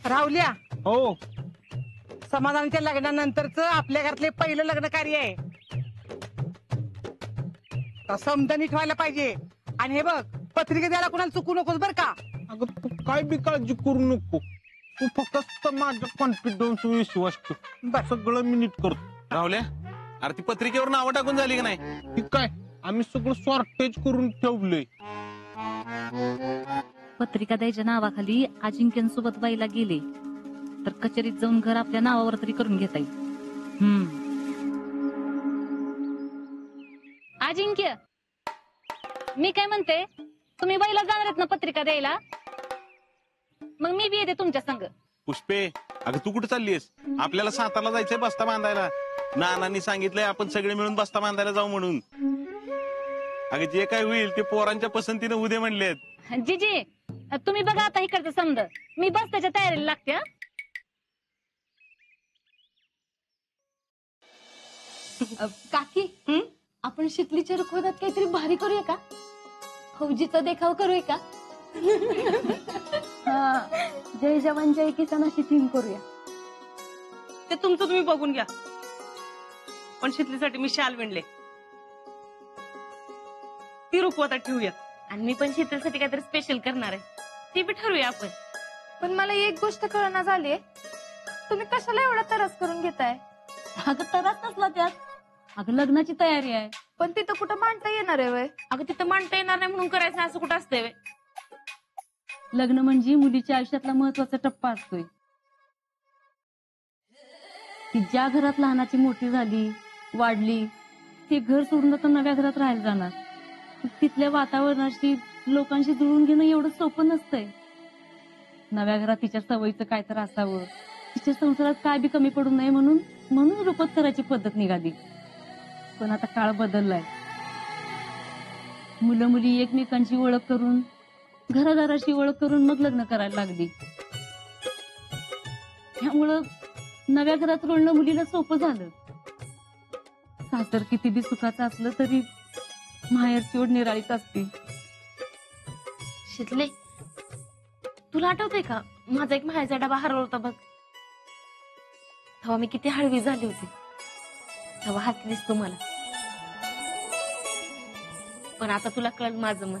राहुल्या, हो. समाधानाच्या लग्नानंतरच आपल्या घरातले पहिलं लग्न कार्य आहे. समदनी ठेवायला पाहिजे. आणि हे बघ, पत्रिका द्यायला कुणाला चुकू नकोस बर का. अगं तू काय बी काळजी करू नको. तू फक्त माझ्या कॉन्फिडन्स विश्वास ठेव. सगळं मी नीट करतो. राहुल्या, अरे ती पत्रिकेवर नावं टाकून झाली का नाही? ठीक काय, आम्ही सगळं सॉर्टेज करून ठेवलंय. पत्रिका द्यायच्या नावाखाली अजिंक्यांसोबत व्हायला गेले तर कचेरीत जाऊन घर आपल्या नावावर तरी करून घेता येईल. अजिंक्य, मी काय म्हणते, तुम्ही बाईला जाणार आहेत ना पत्रिका द्यायला? मग मी बी येते तुमच्या संग. पुष्पे, अगं तू कुठे चाललीस? आपल्याला सातारला जायचंय बस्ता बांधायला. नानांनी सांगितलंय आपण सगळे मिळून बस्ता बांधायला जाऊ म्हणून. अगं जे काय होईल ते पोरांच्या पसंतीने उद्या म्हणलेत. जीजी, तुम्ही बघा आता इकडचं समज, मी बस त्याच्या तयारीला लागते. काकी, आपण शिकलीच्या रुखवतात काहीतरी भारी करूया का? फौजीचा देखाव करूया का? जय जवान जय किसान अशी थीम करूया. ते तुमचं तुम्ही बघून घ्या, पण शितलीसाठी मी शाल विणले, ती रुखवतात ठेवूया. आणि मी पण शीतलसाठी काहीतरी स्पेशल करणार आहे, ते बी ठरवूया आपण. पण मला एक गोष्ट कळना झालीये, तुम्ही कशाला एवढा तरस करून घेताय? अगं तरच नसला त्यात, अगं लग्नाची तयारी आहे. पण तिथं कुठं मांडता येणार आहे वय? अगं तिथं मांडता येणार नाही म्हणून करायचं असं कुठं असतंय? लग्न म्हणजे मुलीच्या आयुष्यातला महत्वाचा टप्पा असतोय. ती ज्या घरात लहानाची मोठी झाली, वाढली, ते घर सोडून आता नव्या घरात राहायला जाणार. तिथल्या वातावरणाशी, लोकांशी जुळून घेणं एवढं सोपं नसतंय. नव्या घरात तिच्या सवयीचं काय तर असावं, तिच्या संसारात काय बी कमी पडू नये म्हणून रुपत करायची पद्धत निघाली. पण आता काळ बदललाय. मुलं मुली एकमेकांची ओळख करून, घरादाराशी ओळख करून मग लग्न करायला लागली. त्यामुळं नव्या घरात रुळणं मुलीला सोपं झालं. सासर किती बी सुखाचं असलं तरी माहेरची ओढ निराळीच असते. शितले, तुला आठवतंय का माझा एक माहेरचा डबा हरवला होता बघ? तेव्हा मी किती हळवी झाली होती, तेव्हा हसलीस तू मला. पण आता तुला कळलं माझं मन.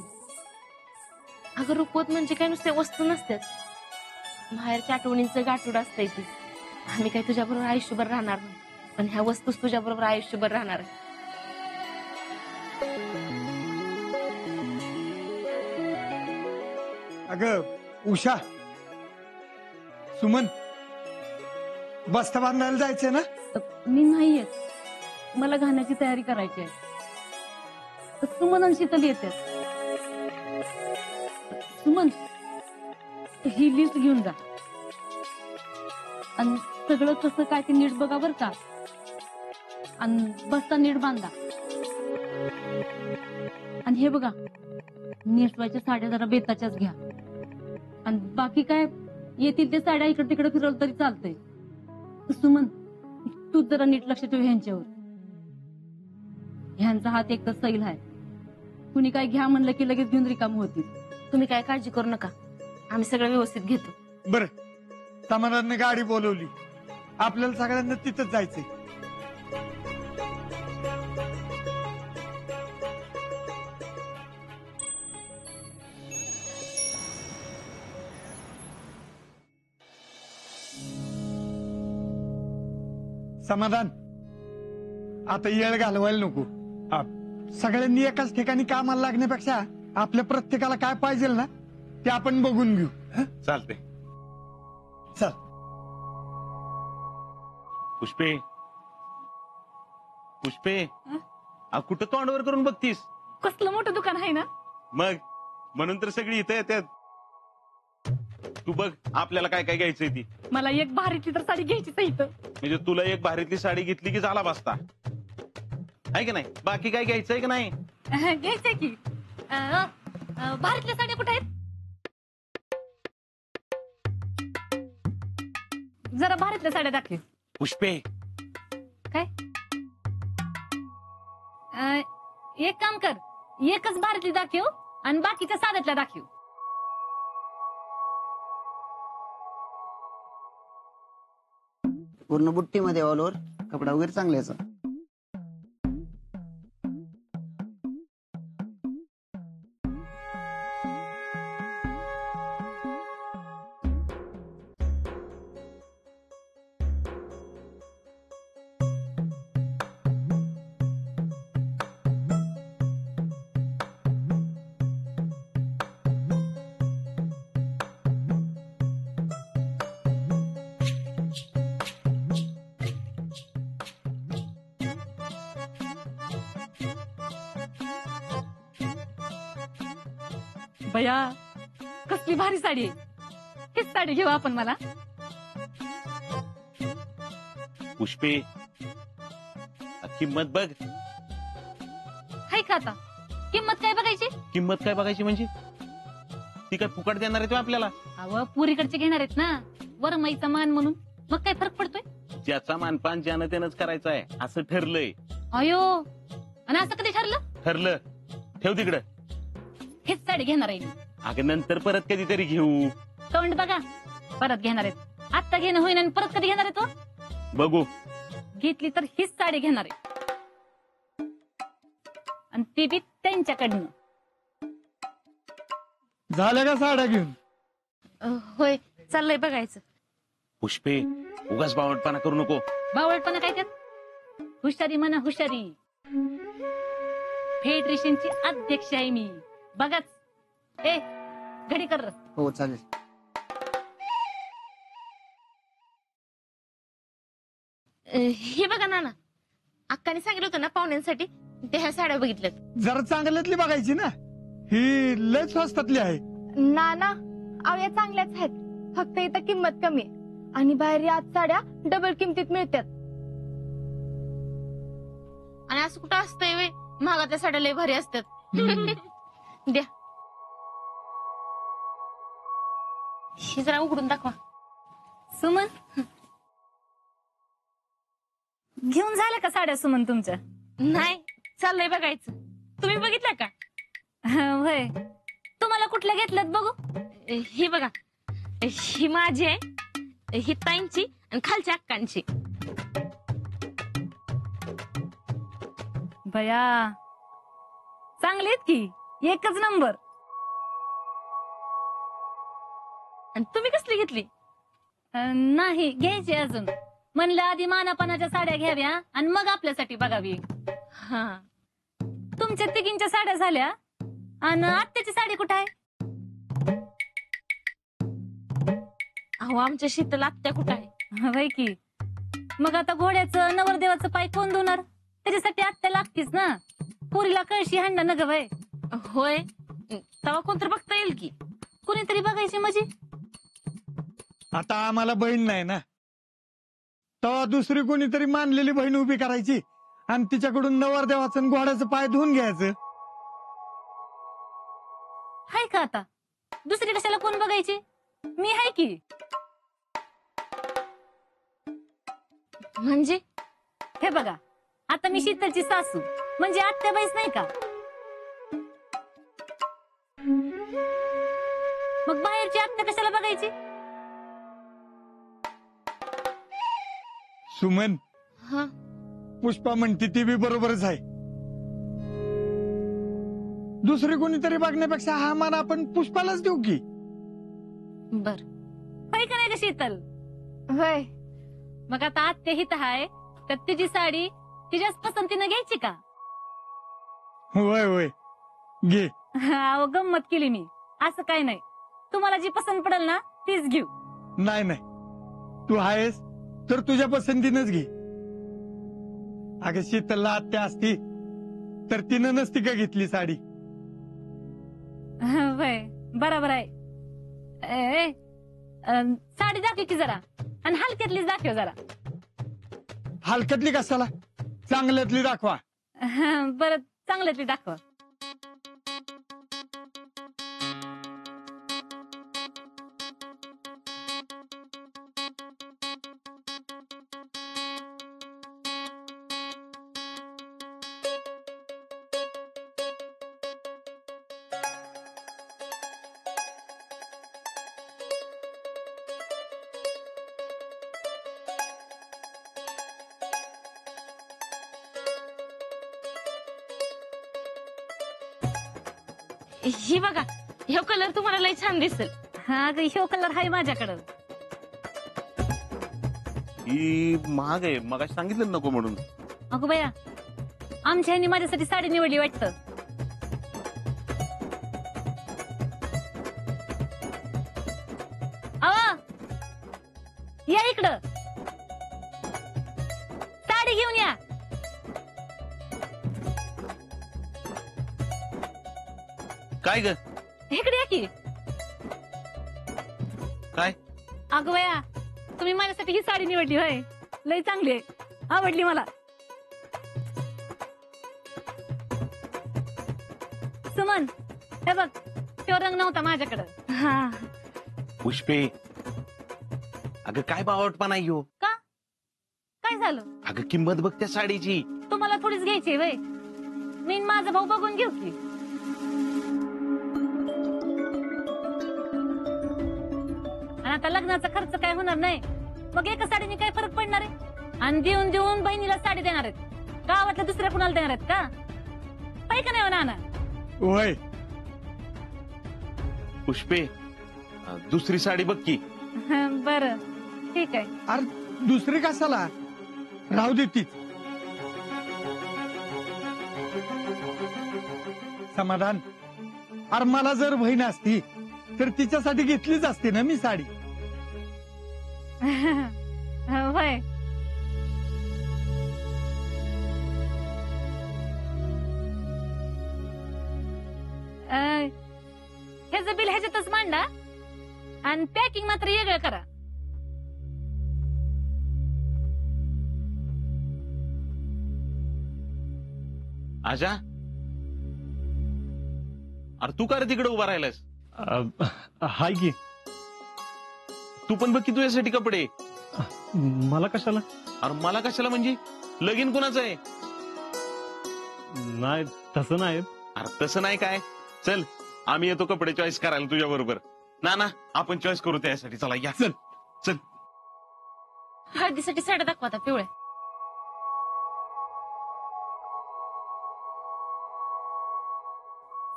अगं रुखवत म्हणजे काय नुसते वस्तू नसतात, माहेरच्या आठवणींचं गाठोड असतंय ती. आम्ही काय तुझ्या बरोबर आयुष्यभर राहणार नाही, पण ह्या वस्तूच तुझ्या बरोबर आयुष्यभर राहणार आहे. अगं उषा, सुमन, बस्ता बांधायला जायचंय ना? मी नाही येत, मला घाण्याची तयारी करायची आहे. सुमन आणि शीतल येते. सुमन, ही लिस्ट घेऊन जा आणि सगळं कसं काय ते नीट बघा बर का. आणि बस्ता नीट बांधा. आणि हे बघा, नेसवायच्या साड्या जरा बेताच्याच घ्या. आणि बाकी काय येतील ते साड्या इकडे तिकडे फिरवलं तरी चालतंय. सुमन, तू जरा नीट लक्ष ठेव ह्यांच्यावर. ह्यांचा हात एक तर सैल आहे, कुणी काय घ्या म्हणलं की लगेच घेऊन रिकाम होतील. तुम्ही काय काळजी करू नका, आम्ही सगळं व्यवस्थित घेतो. बरं, समाधानाने गाडी बोलवली, आपल्याला सगळ्यांना तिथंच जायचंय. समाधान, आता येळ घालवायला नको. सगळ्यांनी एकाच ठिकाणी कामाला लागण्यापेक्षा आपल्या प्रत्येकाला काय पाहिजे ना ते आपण बघून घेऊ. चालते. चल. पुष्पे, पुष्पे, कुठं तोंडवर करून बघतीस? कसलं मोठं दुकान आहे ना. मग म्हणून तर सगळी इथं येतात. तू बघ आपल्याला काय काय घ्यायचंय ती. मला एक भारीतली तर साडी घ्यायचीच आहे इथं. म्हणजे तुला एक भारीतली साडी घेतली की झाला बसता, आहे की नाही? बाकी काय घ्यायचंय की नाही? घ्यायचंय की. भारीतल्या साड्या कुठे आहेत? जरा भारीतल्या साड्या दाखव. पुष्पे, काय? एक काम कर, एकच भारीतली दाखव आणि बाकीच्या साड्यातल्या दाखव. पूर्ण बुट्टीमध्ये ऑल ओव्हर, कपडा वगैरे चांगल्याचा. बया कसली भारी साडी आहे. हीच साडी घेऊ आपण मला. पुष्पे किंमत बघ. हाय का आता किंमत काय बघायची? किंमत काय बघायची म्हणजे ती काय फुकट देणार आहे तो आपल्याला? अव पुरीकडचे घेणार आहेत ना वरमाईचा मान म्हणून. मग काय फरक पडतोय? ज्याचा मानपान ज्यानं त्यानंच करायचा आहे असं ठरलंय. अयो आणि असं कधी ठरलं? ठरलं. ठेव तिकडं. हीच साडी घेणार आहे मी. अगं नंतर परत कधीतरी घेऊ. तोंड बघा. परत घेणार आहेत. आत्ता घेणं होईन आणि परत कधी घेणार आहे तो? बघू. घेतली तर हीच साडी घेणार आहे आणि ती बी त्यांच्याकडनं. झाल्या का साड्या घेऊन? होय चाललंय बघायचं. पुष्पे उगाच बावटपणा करू नको. बावळटपणा काय त्यात? हुशारी म्हणा हुशारी. फेडरेशनची अध्यक्ष आहे मी. बघाच. ए घडी कर. हो चालेल. हे बघा नाना, अक्काने सांगितलं होतं ना पाहुण्यांसाठी ते ह्या साड्या बघितल्यात. जरा चांगल्यातली बघायची ना. ही लय स्वस्तातली आहे. ना ना अहो या चांगल्याच आहेत. फक्त इथं किंमत कमी आहे आणि बाहेर या साड्या डबल किमतीत मिळतात. आणि असं कुठं असतंय वे, महागातल्या साड्या लय भारी असतात. द्या ही जरा उघडून दाखवा. सुमन घेऊन झालं का साड्या सुमन तुमच्या? नाही चाललंय बघायचं. तुम्ही बघितलं का? होय. तुम्हाला कुठल्या घेतल्यात बघू? ही बघा, ही माझी आहे, ही ताईंची आणि खालच्या अक्कांची. बया चांगली आहेत की. एकच नंबर. आणि तुम्ही कसली घेतली? नाही घ्यायची अजून. म्हणलं आधी मानापानाच्या साड्या घ्याव्या आणि मग आपल्यासाठी बघावी. हा तुमच्या तिघींच्या साड्या झाल्या आणि आत्याची साडी कुठं आहे? अहो आमच्या शीतल आत्या कुठं आहे? होय की. मग आता घोड्याचं नवरदेवाचं पाय कोण धुणार? त्याच्यासाठी आत्या लागतीच ना. पुरीला कळशी हांडा न ग बाई. होय तेव्हा कोणतरी बघता येईल की. कुणीतरी बघायची म्हणजे? आता आम्हाला बहीण नाही ना, तेव्हा दुसरी कोणीतरी मानलेली बहीण उभी करायची आणि तिच्याकडून नवरदेवाचं आणि घोड्याचं पाय धुवून घ्यायचं. हाय का आता दुसरी कशाला कोण बघायची? मी हाय की. म्हणजे हे बघा आता मी शीतलची सासू म्हणजे आत्याबाईच नाही का? मग बाहेरची आत्या कशाला बघायची? सुमन हा पुष्पा म्हणते ती बी बरोबरच आहे. दुसरी कोणीतरी बघण्यापेक्षा हा मान आपण पुष्पालाच देऊ की. बर होय का नाही का शीतल? होय. मग आता आत्या हित हाय तर तिची साडी तिच्याच पसंतीनं घ्यायची का? होय होय घे. अहो गंमत केली मी. असं काय नाही. तुम्हाला जी पसंत पडेल ना तीच घेऊ. नाही नाही तू आहेस तर तुझ्या पसंतीनच घे. अगं शीतलला आत्या असती तर तिनं नसती का घेतली साडी? होय बरोबर आहे. साडी दाखव की जरा आणि हलक्यातलीच दाखव जरा. हलक्यातली कशाला? चांगल्यातली दाखवा. बरं चांगल्यातली दाखवा. ही बघा, ह्यो कलर तुम्हाला लय छान दिसेल. हा ग, ह्यो कलर आहे माझ्याकडं. ही महाग आहे, मग सांगितलं नको म्हणून. अगो बया, आमच्या ह्यांनी माझ्यासाठी साडी निवडली वाटतं. या इकडं, साडी घेऊन या. काय ग? इकडे या की. काय? अगं बया, तुम्ही माझ्यासाठी ही साडी निवडली होय, लय चांगली आहे, आवडली मला. सुमन, हे बघ, तो रंग नव्हता माझ्याकडं. हा. पुष्पे, अगं काय बावटपणा आहे ह्यो? का? काय झालं? अगं किंमत बघ त्या साडीची. तुम्हाला थोडीच घ्यायची वय, मी माझा भाऊ बघून घेऊ की. आणि आता लग्नाचा खर्च काय होणार नाही, मग एका साडीने काय फरक पडणार आहे? आणि देऊन देऊन बहिणीला साडी देणार आहेत, गावातल्या दुसऱ्या कुणाला देणार आहेत का? पाय का नाही हो नाना? होय. पुष्पे, दुसरी साडी बघ की. बर, ठीक आहे. अरे दुसरी कशाला, राहू दे तीच. समाधान, अरे मला जर बहीण असती तर तिच्यासाठी घेतलीच असती ना मी साडी. होय. ह्याचं बिल ह्याच्यातच मांडा आणि पॅकिंग मात्र वेगळं करा. आजा, अरे तू का रे तिकडे उभा राहिलास? हाय की. तू पण बघ की तुझ्यासाठी कपडे. मला कशाला? अरे मला कशाला म्हणजे? लगीन कोणाचं आहे? नाही, तसं नाही. अरे तसं नाही काय, चल आम्ही येतो कपडे चॉईस करायला तुझ्या बरोबर. ना आपण चॉईस करू त्यासाठी. चला या. चल चल. हळदीसाठी साड्या दाखवा आता पिवळ्या.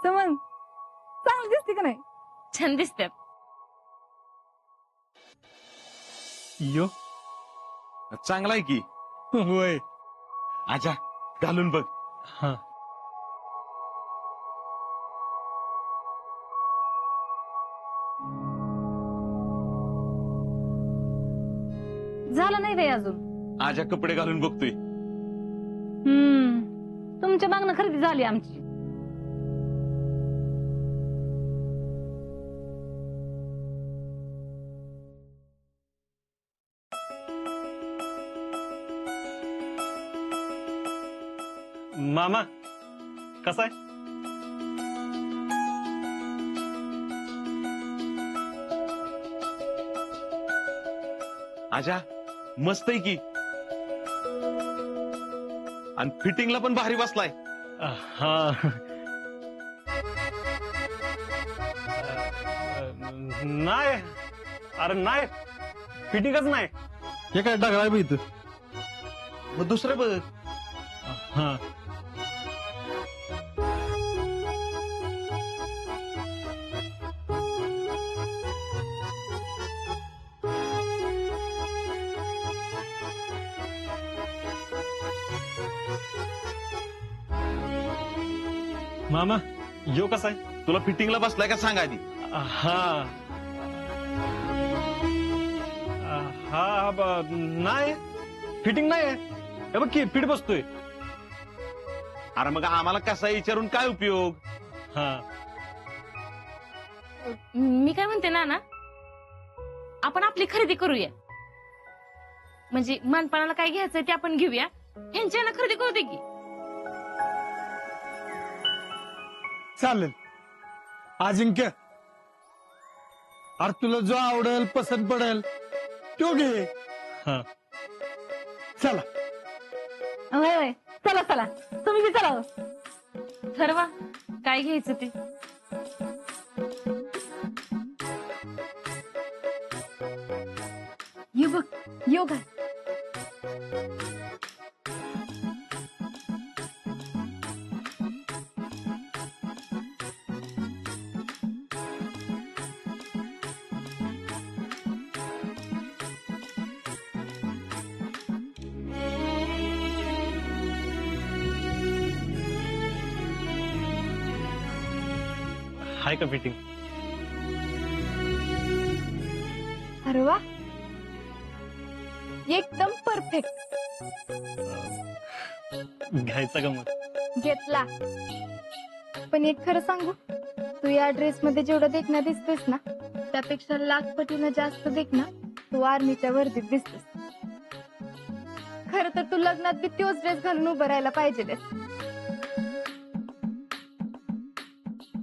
सुमन, चांगली दिसते का नाही? छान दिसतात. यो चांगला आहे की. होय. आजा, घालून बघ. हा. झालं नाही बाई अजून. आजा कपडे घालून बघतोय. तुमच्या मागणं खरेदी झाली आमची. मामा कसा आहे? आजा मस्त आहे की. आणि फिटिंगला पण भारी बसलाय. हा. नाही, अरे नाही, फिटिंगच नाही. हे काय टाकलाय बघ इथं. मग दुसरं बघ. हा. मामा यो कसा आहे? तुला फिटिंगला बसलाय का सांग आधी. हा हा. नाही, फिटिंग नाही आहे. हे बघ की फिट बसतोय. अरे मग आम्हाला कसा विचारून काय उपयोग? हा. मी काय म्हणते ना, आपण आपली खरेदी करूया. म्हणजे मानपणाला काय घ्यायचंय ते आपण घेऊया. ह्यांच्या खरेदी करू दे की. चालेल. अजिंक्य, अरे तुला जो आवडेल, पसंत पडेल तो घे. हा. चला. होय होय, चला चला, तुम्ही बी चला. ठरवा काय घ्यायचं ते. ये बघ, यो घाल. हाय का फिटिंग? अरे वा, एकदम परफेक्ट. घ्यायचा का मग? घेतला. पण एक खरं सांगू, तू या ड्रेस मध्ये जेवढं देखना दिसतोस ना, त्यापेक्षा लाख पटीनं जास्त देखना तू आर्मीच्या वर्दीत दिसतोस. खरं तर तू लग्नात बी तोच ड्रेस घालून उभं राहायला पाहिजेस.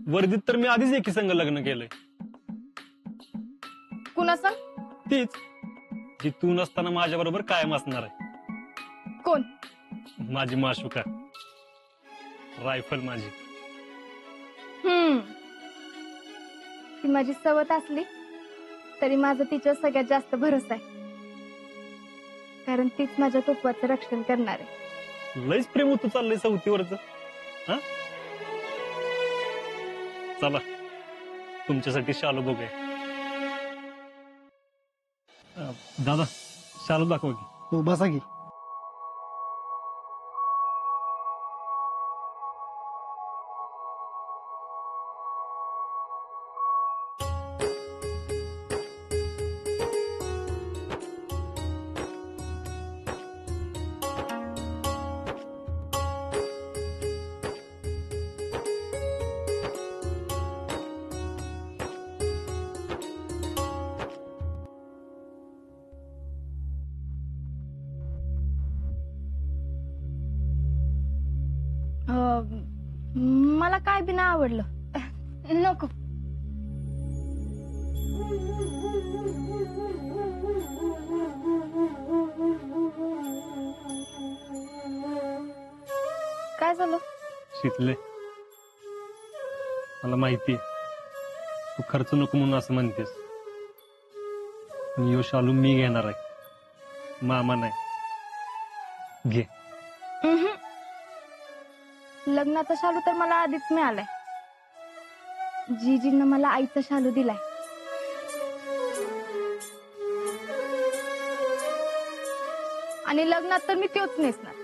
वर्दीत तर मी आधीच एकी संग लग्न केलंय. कुणा सांग? तीच जी तू नसताना माझ्या बरोबर कायम असणार आहे. कोण? माझी माशुका, रायफल माझी. ती माझी सवत असली तरी माझा तिच्यावर सगळ्यात जास्त भरोसा आहे. कारण तीच माझ्या तत्वाचं रक्षण करणार आहे. लयच प्रेम होतं चाललंय सवतीवरच. हा, चला तुमच्यासाठी शालू बघूया. दादा शालू दाखवा की. हो बसा की. मला काय बी नाही आवडलं. नको. काय झालं? शिकले, मला माहितीये तू खर्च नको म्हणून असं म्हणतेस. यो शालू मी घेणार आहे, मामा नाही. घे. लग्नाचा शालू तर मला आधीच मिळालाय. जीजीनं मला आईचा शालू दिलाय. आणि लग्नात तर मी तोच नेसणार.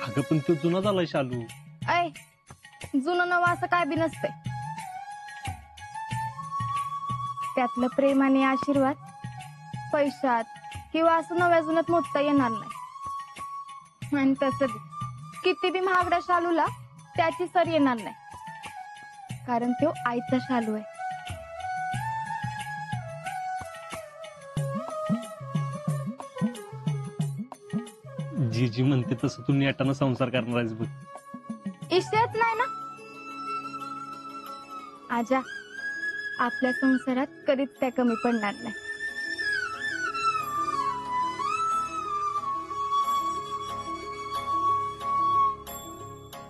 अगं पण तो जुना झालाय शालू. ऐ, जुनं नवं असं काय बी नसतंय. त्यातलं प्रेम आणि आशीर्वाद पैशात किंवा असं नव्या जुन्यात मोजता येणार नाही. आणि तसं बी किती बी महागड्या शालूला त्याची सर येणार नाही. कारण तो आईचा शालू आहे. जी जी म्हणते तसं तू नेटानं संसार करणार आहेस बघ. इश्यच नाही ना आजा. आपल्या संसारात कधीच त्या कमी पडणार नाही.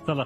चला